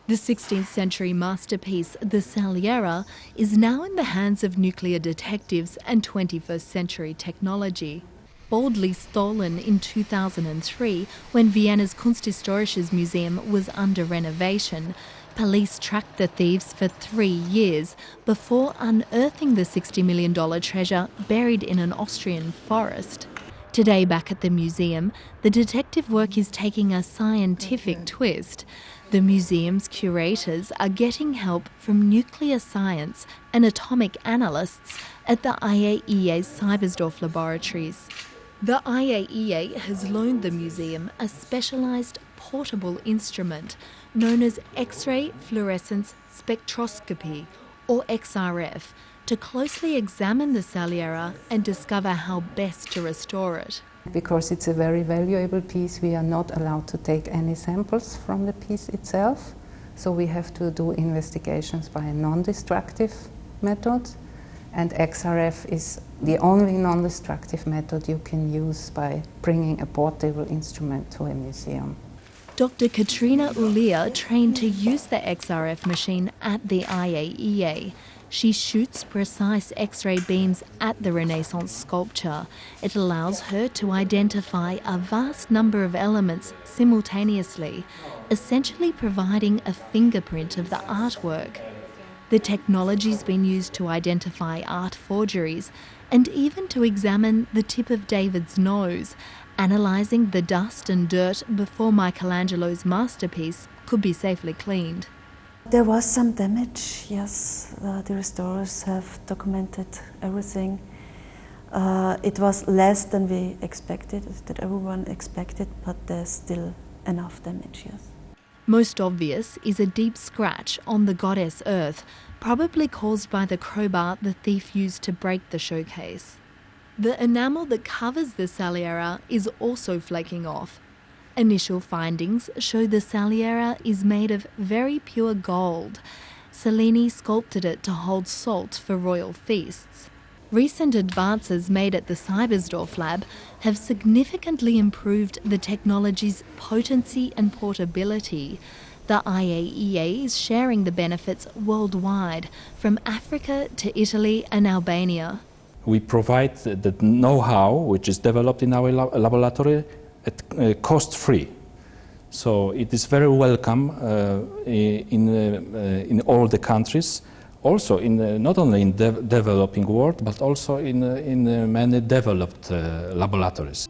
The 16th century masterpiece, the Saliera, is now in the hands of nuclear detectives and 21st century technology. Boldly stolen in 2003 when Vienna's Kunsthistorisches Museum was under renovation, police tracked the thieves for 3 years before unearthing the $60 million treasure buried in an Austrian forest. Today, back at the museum, the detective work is taking a scientific twist. The museum's curators are getting help from nuclear science and atomic analysts at the IAEA's Cybersdorf laboratories. The IAEA has loaned the museum a specialised portable instrument known as X-ray fluorescence spectroscopy, or XRF, to closely examine the Saliera and discover how best to restore it. Because it's a very valuable piece, we are not allowed to take any samples from the piece itself, so we have to do investigations by a non-destructive method, and XRF is the only non-destructive method you can use by bringing a portable instrument to a museum. Dr. Katrina Ulia trained to use the XRF machine at the IAEA. She shoots precise X-ray beams at the Renaissance sculpture. It allows her to identify a vast number of elements simultaneously, essentially providing a fingerprint of the artwork. The technology's been used to identify art forgeries and even to examine the tip of David's nose, analysing the dust and dirt before Michelangelo's masterpiece could be safely cleaned. There was some damage, yes. The restorers have documented everything. It was less than we expected, that everyone expected, but there's still enough damage, yes. Most obvious is a deep scratch on the goddess Earth, probably caused by the crowbar the thief used to break the showcase. The enamel that covers the Saliera is also flaking off. Initial findings show the Saliera is made of very pure gold. Cellini sculpted it to hold salt for royal feasts. Recent advances made at the Cybersdorf lab have significantly improved the technology's potency and portability. The IAEA is sharing the benefits worldwide, from Africa to Italy and Albania. We provide the know-how which is developed in our laboratory at cost-free. So it is very welcome in all the countries, also not only in the developing world, but also in many developed laboratories.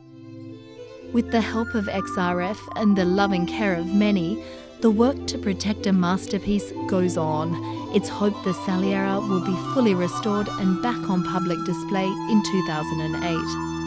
With the help of XRF and the loving care of many, the work to protect a masterpiece goes on. It's hoped the Saliera will be fully restored and back on public display in 2008.